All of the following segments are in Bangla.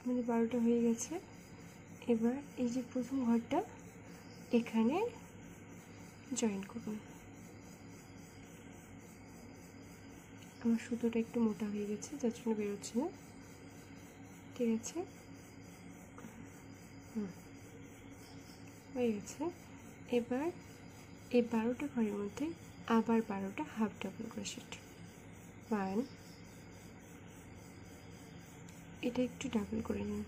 আমাদের 12টা হয়ে গেছে। এবার এই যে প্রথম ঘরটা এখানে জয়েন করুন। আমার সুতোটা একটু মোটা হয়ে গেছে, যার জন্য বেরোচ্ছে না। ঠিক আছে, হয়ে গেছে। এবার এই 12টা ঘরের মধ্যে আবার 12টা হাফ ডাবল ক্রোশেট। 1, এটা একটু ডাবল করে নিন।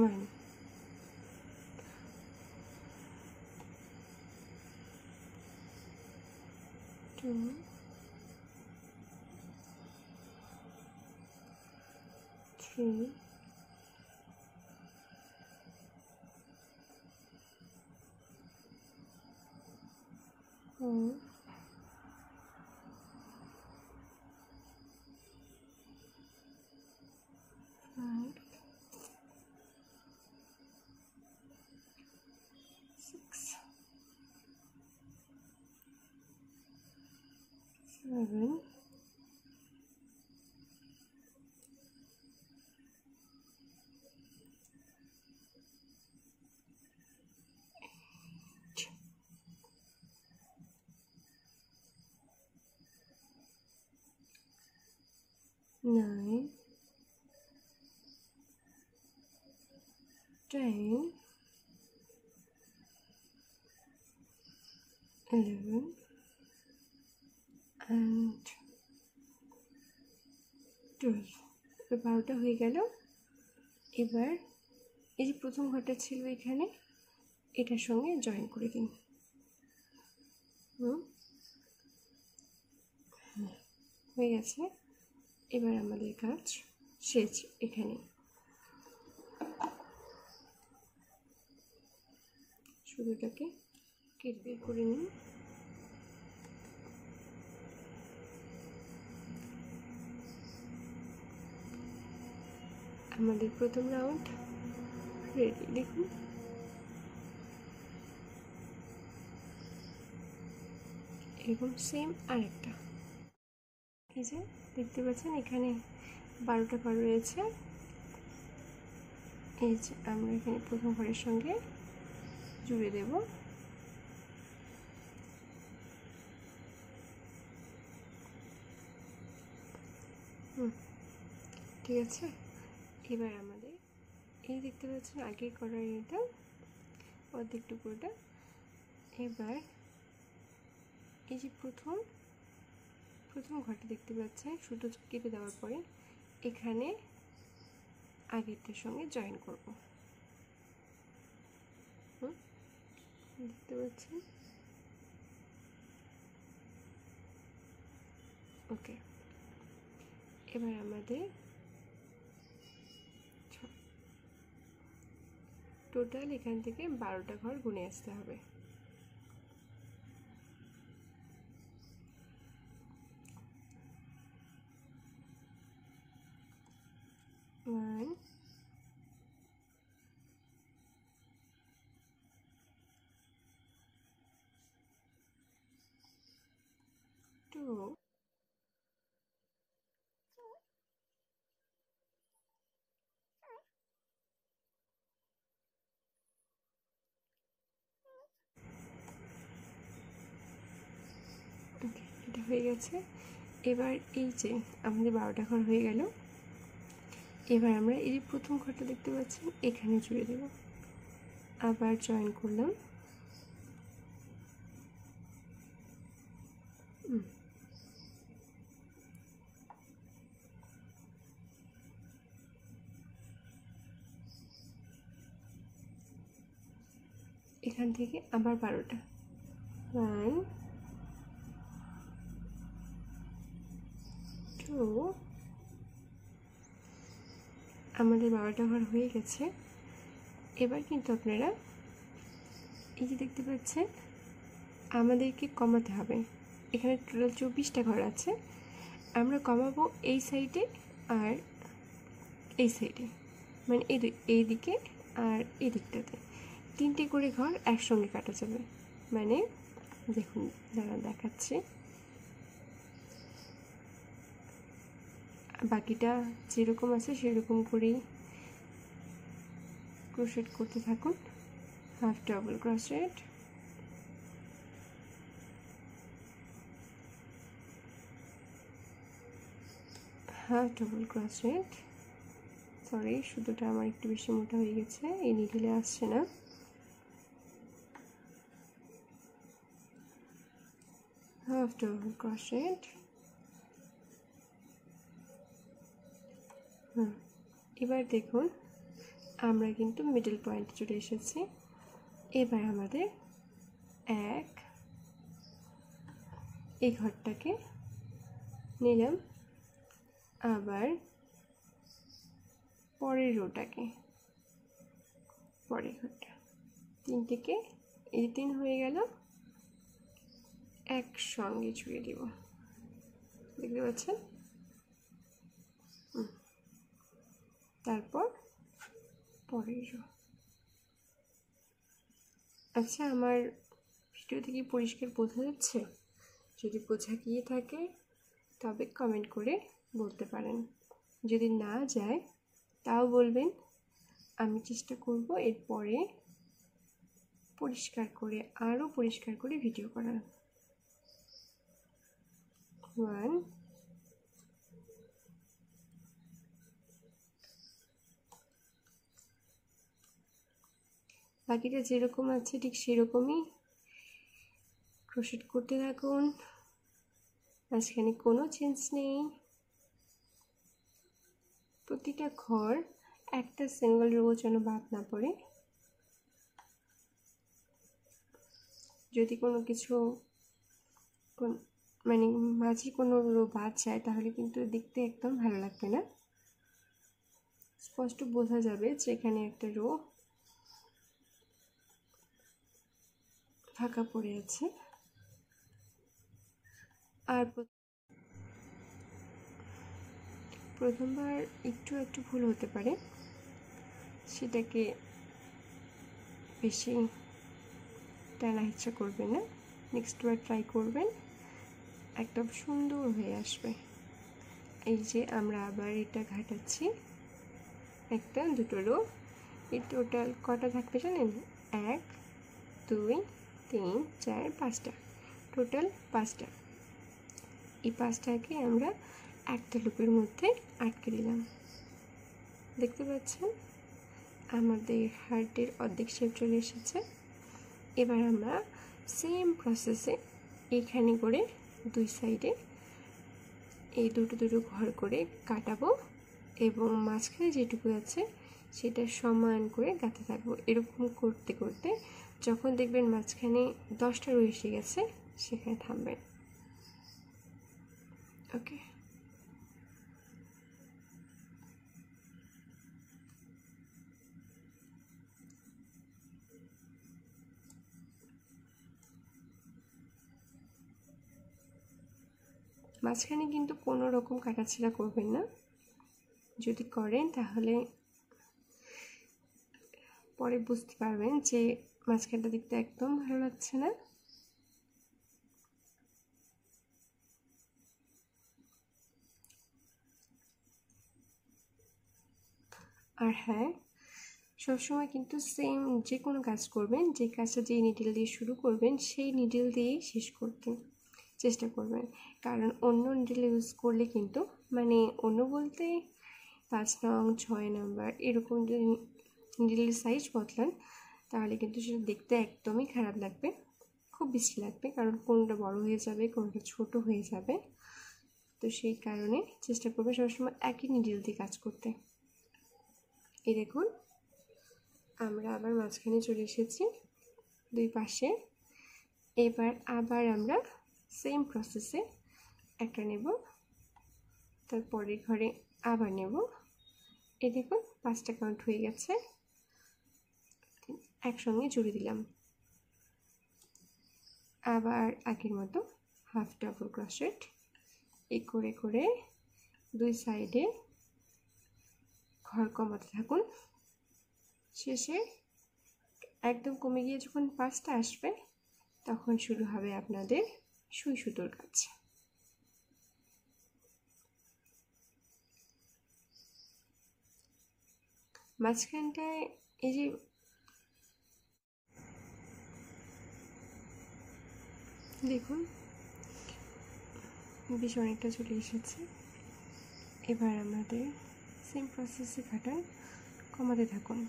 1, 2, 3, 4, 5, 6, 7, 9, 10, 11 and 12। 12টা হয়ে গেল। এবার এই যে প্রথম ঘরটা ছিল এখানে, এটার সঙ্গে জয়েন করে দিন। হয়ে গেছে। এবার আমাদের কাজ শেষ। এখানে সুতোটাকে কেটে বের করে নিন। আমাদের প্রথম রাউন্ড রেডি। দেখুন, এরকম সেম আরেকটা। এই যে দেখতে পাচ্ছেন এখানে 12টা ঘর রয়েছে। এই যে আমরা এখানে প্রথম ঘরের সঙ্গে জুড়ে দেব। ঠিক আছে। এবার আমাদের এই দেখতে পাচ্ছেন আগে করা এটা অর্ধেক টুকরোটা। এবার এই যে প্রথম ঘরটা দেখতে পাচ্ছেন, সুতো কেটে দেওয়ার পরে এখানে আগেরটার সঙ্গে জয়েন করব। দেখতে পাচ্ছেন, ওকে। এবার আমাদের টোটাল এখান থেকে 12টা ঘর গুনে আসতে হবে। 1, 2, এটা হয়ে গেছে। এবার এই যে আমাদের 12টা ঘর হয়ে গেল। এবার আমরা এই যে প্রথম ঘরটা দেখতে পাচ্ছেন এখানে জুড়ে দেব। আবার জয়েন করলাম। এখান থেকে আবার 12টা। 1, 2, আমাদের 12টা ঘর হয়ে গেছে। এবার কিন্তু আপনারা এই যে দেখতে পাচ্ছেন আমাদেরকে কমাতে হবে। এখানে টোটাল 24টা ঘর আছে, আমরা কমাবো এই সাইডে আর এই সাইডে, মানে এই দিকে আর এই দিকটাতে 3টে করে ঘর একসঙ্গে কাটা যাবে। মানে দেখুন দাঁড়া দেখাচ্ছি। বাকিটা যেরকম আছে সেরকম করেই ক্রোশেট করতে থাকুন। Half double crochet, half double crochet, sorry সুতোটা আমার একটু বেশি মোটা হয়ে গেছে, এই নিডলে আসছে না। হাফ ডাবল ক্রোশেট, এবার দেখুন আমরা কিন্তু মিডল পয়েন্টে চলে এসেছি। এবার আমাদের এই ঘরটাকে নিলাম, আবার পরের রোটাকে, পরের ঘরটা, তিনটিকে এই 3 হয়ে গেল, একসঙ্গে জুড়ে দিব, দেখতে পাচ্ছেন। তারপর পরের রো। আচ্ছা, আমার ভিডিও থেকে পরিষ্কার বোঝা যাচ্ছে? যদি বোঝা গিয়ে থাকে তবে কমেন্ট করে বলতে পারেন, যদি না যায় তাও বলবেন, আমি চেষ্টা করব এরপরে পরিষ্কার করে আরও পরিষ্কার করে ভিডিও করার। 1 বাকিটা যেরকম আছে ঠিক সেরকমই ক্রোশেট করতে থাকুন, মাঝখানে কোনো চেঞ্জ নেই। প্রতিটা ঘর একটা সিঙ্গেল রো যেন বাদ না পড়ে। যদি কোনো কিছু মানে মাঝে কোনো রো বাদ যায় তাহলে কিন্তু দেখতে একদম ভালো লাগবে না। স্পষ্ট বোঝা যাবে যে এখানে একটা রো ফাঁকা পড়ে আছে। আর প্রথমবার একটু ভুল হতে পারে, সেটাকে বেশি টানা ইচ্ছা করবেন না, নেক্সট বার ট্রাই করবেন, একদম সুন্দর হয়ে আসবে। এই যে আমরা আবার এটা ঘাটাচ্ছি, একটা দুটো রো, এই টোটাল কটা থাকবে জানেন? 1 2 3 4 5টা, টোটাল 5টা। এই 5টাকে আমরা একটা লুপের মধ্যে আটকে দিলাম, দেখতে পাচ্ছেন আমাদের হার্টের অর্ধেক শেপ চলে এসেছে। এবার আমরা সেম প্রসেসে এইখানে করে দুই সাইডে এই দুটো ঘর করে কাটাবো এবং মাঝখানে যেটুকু আছে সেটা সমান করে গাঁথতে থাকবো। এরকম করতে করতে যখন দেখবেন মাঝখানে 10টা রো এসে গেছে সেখানে থামবেন। ওকে, মাঝখানে কিন্তু কোনো রকম কাটাছেঁড়া করবেন না, যদি করেন তাহলে পরে বুঝতে পারবেন যে মাঝখানটা দেখতে একদম ভালো লাগছে না। আর হ্যাঁ, সবসময় কিন্তু সেম যে কোনো কাজ করবেন, যে কাজটা যেই নিডল দিয়ে শুরু করবেন সেই নিডল দিয়েই শেষ করতে চেষ্টা করবেন, কারণ অন্য নিডল ইউজ করলে কিন্তু মানে অন্য বলতে 5 নং 6 নাম্বার এরকম যদি নিডলের সাইজ বদলান তাহলে কিন্তু সেটা দেখতে একদমই খারাপ লাগবে, খুব বেশি লাগবে, কারণ কোনটা বড় হয়ে যাবে কোনটা ছোট হয়ে যাবে। তো সেই কারণে চেষ্টা করবে সবসময় একই নিডল দিয়ে কাজ করতে। এই দেখুন আমরা আবার মাঝখানে চলে এসেছি দুই পাশে। এবার আবার আমরা সেম প্রসেসে একটা নেব, তারপরে ঘরে আবার নেব। এই দেখুন 5টা কাউন্ট হয়ে গেছে, একসঙ্গে জুড়ে দিলাম। আবার আগের মতো হাফ ডাবল ক্রোশেট, এই করে করে দুই সাইডে ঘর কমাতে থাকুন। শেষে একদম কমে গিয়ে যখন 5টা আসবে তখন শুরু হবে আপনাদের সুই সুতোর কাজ। মাঝখানটায় এই যে দেখুন বেশ অনেকটা চলে এসেছে। এবার আমাদের সেম প্রসেসে কাটান, কমাতে থাকুন।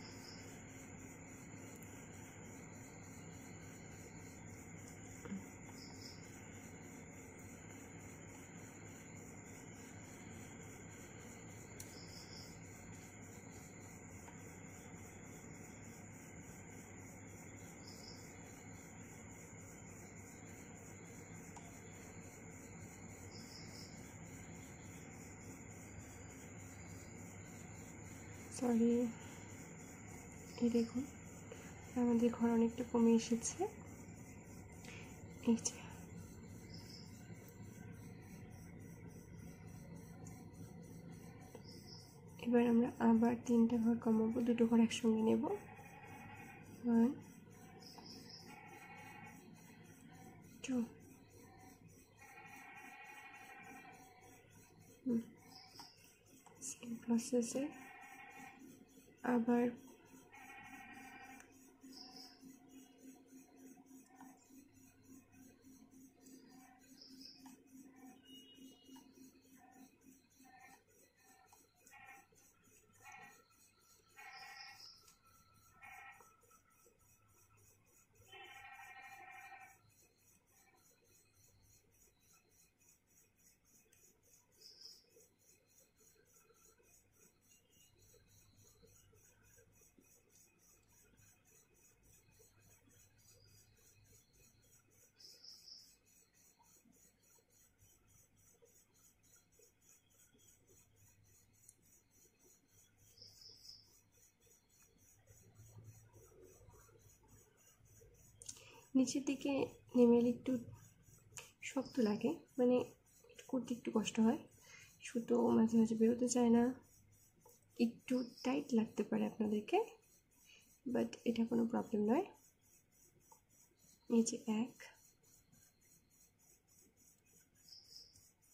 সরি, এই দেখুন আমাদের ঘর অনেকটা কমে এসেছে। এই যে এবার আমরা আবার 3টা ঘর কমাবো, 2টো ঘর একসঙ্গে নেব। 1 2 সেম প্রসেসে আবার নিচের দিকে নেমে এলে একটু শক্ত লাগে, মানে করতে একটু কষ্ট হয়, সুতো মাঝে মাঝে বেরোতে চায় না, একটু টাইট লাগতে পারে আপনাদেরকে, বাট এটা কোনো প্রবলেম নয়। এই যে 1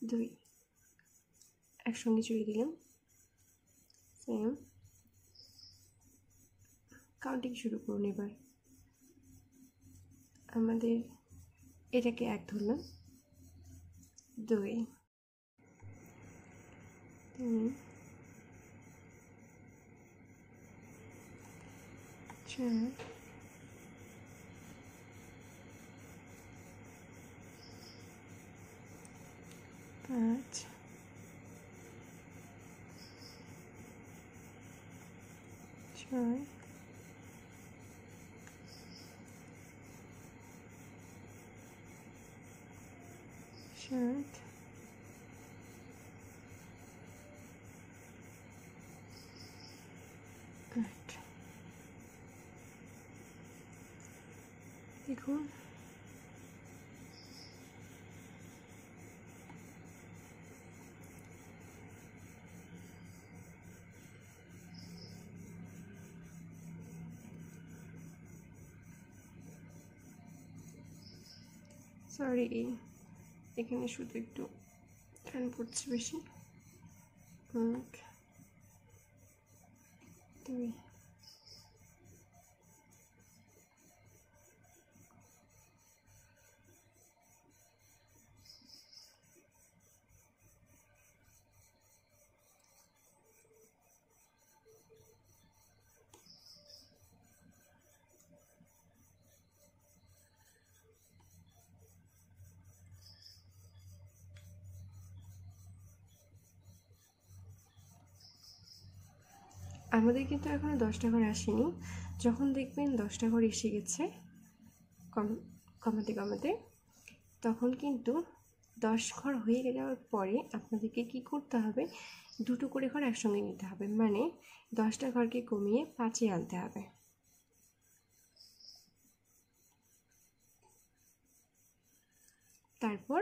2 একসঙ্গে জড়িয়ে দিলাম, সেম কাউন্টিং শুরু করুন। এবার আমাদের এটাকে 1 ধরলাম, 2 3 4 5 6 7 8। দেখুন সরি, এখানে শুধু একটু টান পড়ছে বেশি। 1 2 আমাদের কিন্তু এখনো 10টা ঘর আসেনি। যখন দেখবেন 10টা ঘর এসে গেছে কমাতে কমাতে, তখন কিন্তু 10 ঘর হয়ে যাওয়ার পরে আপনাদেরকে কি করতে হবে, 2টো করে ঘর একসঙ্গে নিতে হবে, মানে 10টা ঘরকে কমিয়ে 5-এ আনতে হবে। তারপর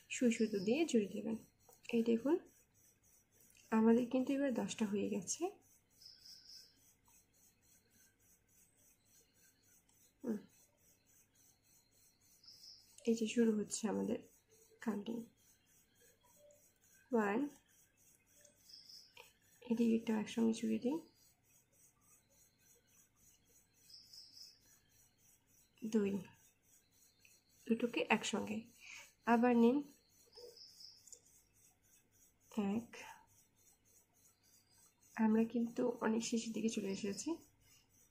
সুই সুতো দিয়ে জড়িয়ে দেবেন। এই দেখুন আমাদের কিন্তু এবার 10টা হয়ে গেছে। এই যে শুরু হচ্ছে আমাদের কাউন্টিং। 1, এদিকে একটা একসঙ্গে চুড়ে দিই, 2, দুটোকে একসঙ্গে আবার নিন, 1, আমরা কিন্তু অনেক শেষের দিকে চলে এসেছি,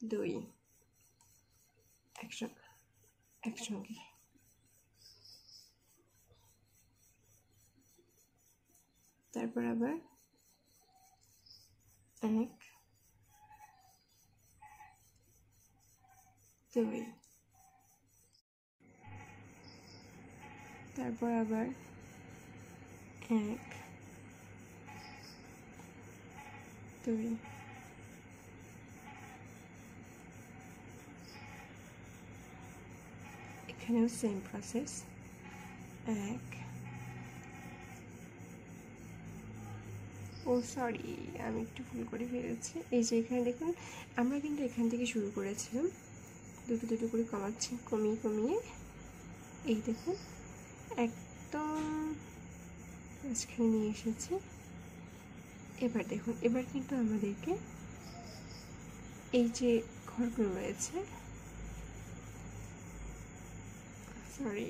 2, একসঙ্গে, তারপর আবার 1, 2, তারপর আবার 1, 2, এখানেও সেম প্রসেস, 1, ও সরি আমি একটু ভুল করে ফেলেছি। এই যে এখানে দেখুন আমরা কিন্তু এখান থেকে শুরু করেছিলাম, দুটো দুটো করে কমাচ্ছি, কমিয়ে কমিয়ে এই দেখুন একদম মাঝখানে নিয়ে এসেছি। এবার দেখুন, এবার কিন্তু আমাদেরকে এই যে ঘরগুলো রয়েছে, সরি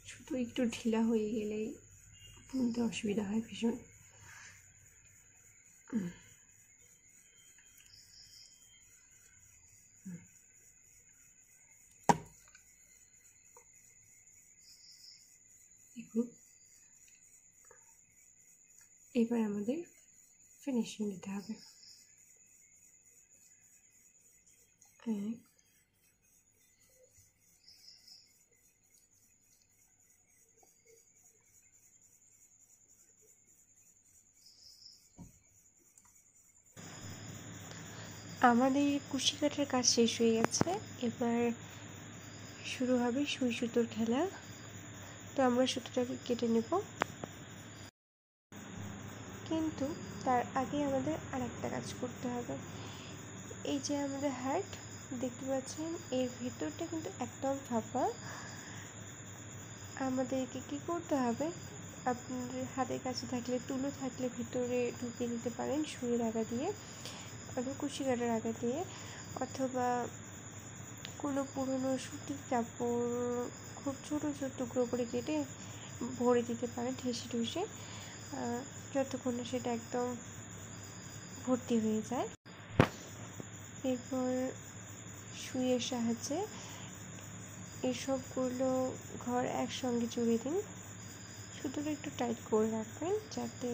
শুধু একটু ঢিলা হয়ে গেলেই বুনতে অসুবিধা হয় ভীষণ। দেখুন এবার আমাদের ফিনিশিং দিতে হবে, 1, আমাদের কুশি কাটার কাজ শেষ হয়ে গেছে, এবার শুরু হবে সুই সুতোর খেলা। তো আমরা সুতোটাকে কেটে নেব, কিন্তু তার আগে আমাদের আরেকটা কাজ করতে হবে। এই যে আমাদের হার্ট দেখতে পাচ্ছেন, এর ভেতরটা কিন্তু একদম ফাঁপা। আমাদেরকে কি করতে হবে, আপনাদের হাতের কাছে থাকলে তুলো থাকলে ভিতরে ঢুকিয়ে দিতে পারেন সুইয়ের আগা দিয়ে অথবা কুশি কাটার আগা দিয়ে, অথবা কোনো পুরনো সুতির কাপড় খুব ছোটো ছোটো টুকরো করে কেটে ভরে দিতে পারেন ঠেসে ঠুসে, যতক্ষণ না সেটা একদম ভর্তি হয়ে যায়। এরপর সুইয়ের সাহায্যে এসবগুলো ঘর একসঙ্গে জুড়ে দিন, সুতোটা একটু টাইট করে রাখবেন যাতে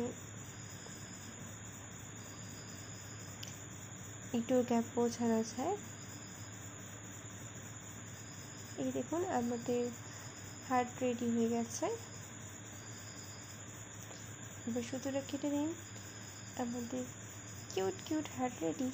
একটু গ্যাপ পৌঁছানো যায়। এই দেখুন আমাদের হার্ট রেডি হয়ে গেছে, এবার সুতোটা কেটে দিন, আমাদের কিউট কিউট হার্ট রেডি।